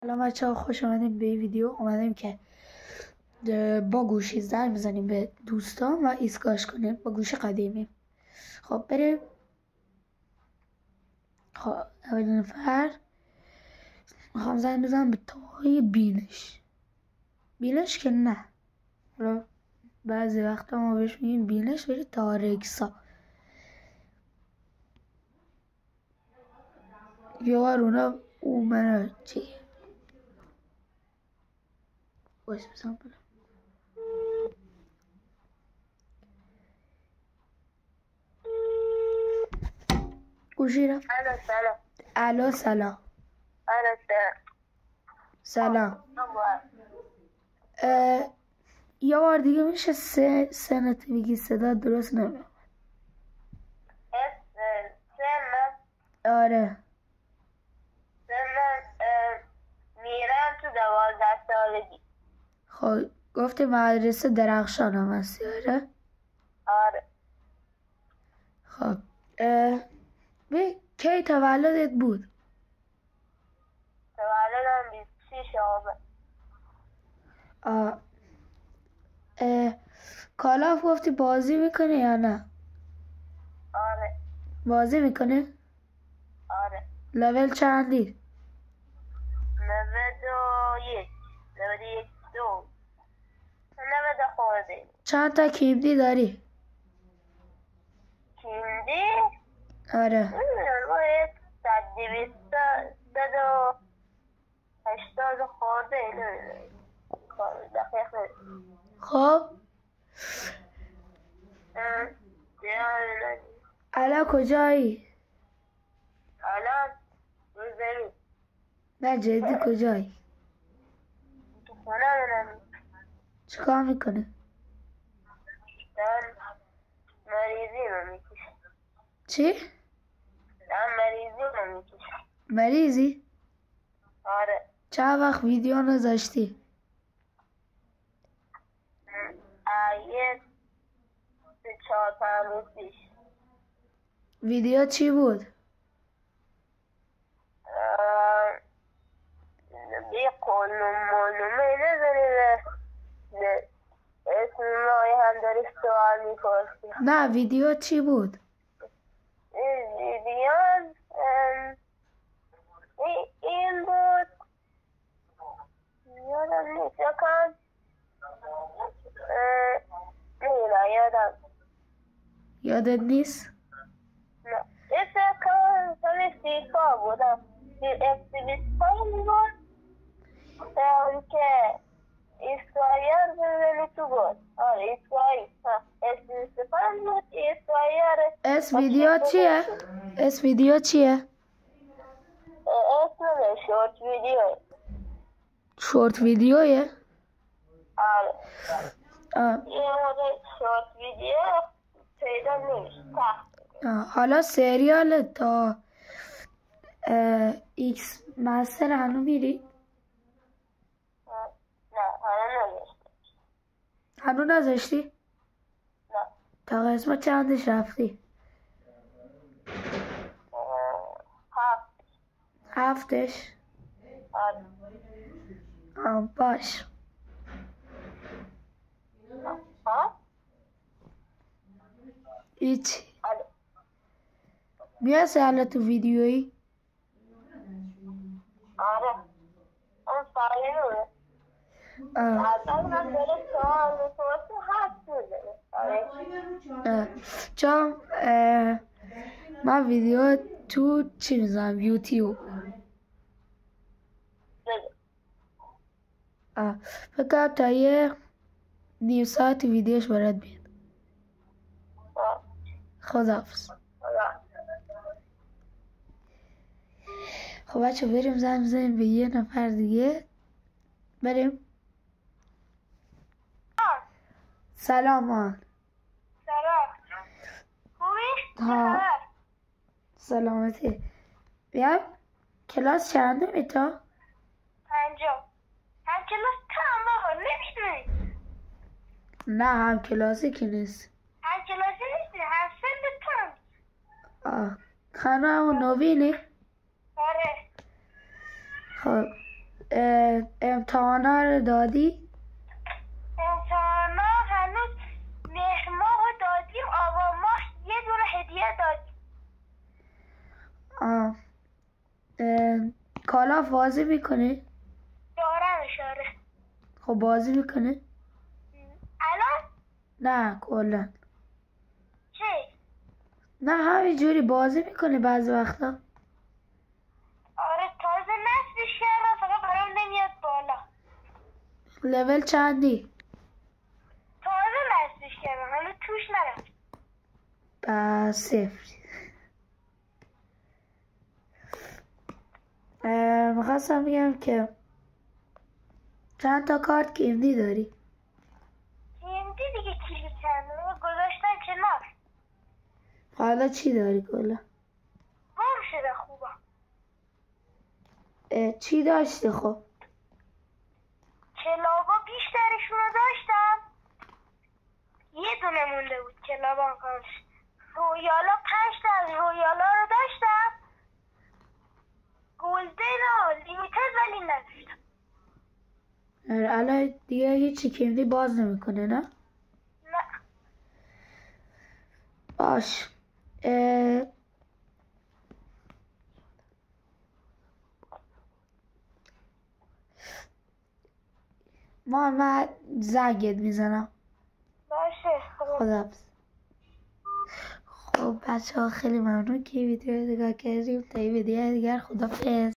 سلام بچه ها، خوش آمدین به این ویدیو. اومدیم که با گوشی زنگ بزنیم به دوستان و ایستگاهش کنیم با گوشی قدیمی. خب بریم. خب اولین نفر میخوام زنگ بزنم به تاهای بینش که نه، حالا بعضی وقتا ما بهش میگیم بینش، ولی تارکسا یا رونا اومنه چی باش بزنم بلا. گوشی رفت. الو سلام. سلام. یه بار دیگه میشه سنت بگی؟ صدا درست نمیاد. آره. میرم تو 12 سالگی. خب گفتی مدرسه درخشان هم هستی؟ آره. خب به کی تولدت بود؟ تولدم 26 آبان. کالاف گفتی بازی میکنه یا نه؟ آره. بازی میکنه؟ آره. لول چندی؟ 91 2 90 خورده. چند تا کیمدی داری؟ کیمدی؟ آره. باید 180 خورده. دقیق خب الان کجایی؟ الان رو زمین. نه جدی کجایی؟ تو خونه منم. چیکار میکنه؟ دارم مریضی رو میکشم. چی؟ دارم مریضی رو میکشم. مریضی؟ آره. چند وقت ویدیو نذاشتی؟ یه 4-5 روز پیش. ویدیو چی بود؟ یه معلومه نزنی به اسم مای هم داری سوال میپرسی. نه ویدیو چی بود؟ این ویدیو این بود، یادم نیست یکم نه یادم. یادت نیست؟ نه این فکر کنم سیفا بودم. اکتیویست بود که ایسکایر بزنی تو بود. آره ایسکایر اکتیویست بود. ایسکایر اس ویدیو چیه؟ اس ویدیو چیه؟ اسم شورت ویدیو. شورت ویدیویه؟ آره. یه مورد شورت ویدیو پیدا نیست. حالا سریال تا ایکس مستر هنو میری؟ نه هنو نذاشتی. هنو نذاشتی؟ نه. تا قسمت چندش رفتی؟ 7. هفتش؟ آره. باش. هیچ میرسی حالا تو ویدیویی؟ آره. اون ساله اصلا من داره سوال میپرسی حرف میزنه. چون من ویدیو تو چی میزنم؟ یوتیوب. فکر کنم تا یه نیم ساعت ویدیوش برات بیاد. خداحافظ. خب بچه بریم زنگ بزنیم به یه نفر دیگه. بریم. سلام مان. سلام. خوبی؟ ها سلامتی. بیا کلاس چنده بیتا؟ 5. هم کلاس کم بابا نمیشتونی. نه هم کلاسی که نیست. هم کلاسی نیستی. هم سن کم. خانه همون نوینی؟ آره. خب امتحانا رو دادی؟ امتحانا هنوز مهر ماه رو دادیم، آبان ماه یه دونه هدیه دادیم. کالاف بازی میکنی؟ دارم اشاره. خب بازی میکنی؟ الان؟ نه کلا. چی؟ نه همینجوری بازی میکنی بعضی وقتا. آره تازه نصبش کردم، فقط برام نمیاد بالا. لول چندی؟ تازه نصبش کردم، هنوز توش نرفت. پس 0. میخواستم بگم که چند تا کارت کیمدی داری؟ کیمدی دیگه کلی چندم گذاشتم کنار. حالا چی داری کلا؟ گم شده خوبم. چی داشتی خب؟ کلابا بیشترشون رو داشتم، یه دونه مونده بود کلابا کارش. رویالا 5 تا از رویالا رو داشتم، گلدن و لیمیتد ولی نداشتم. الان دیگه هیچی کیمدی باز نمیکنه نه؟ نه. باش. من زنگت میزنم. باشه خداحافظ. خب بچه ها خیلی ممنون که ویدیو رو نگاه کردیم. تا این ویدیو دیگر خداحافظ.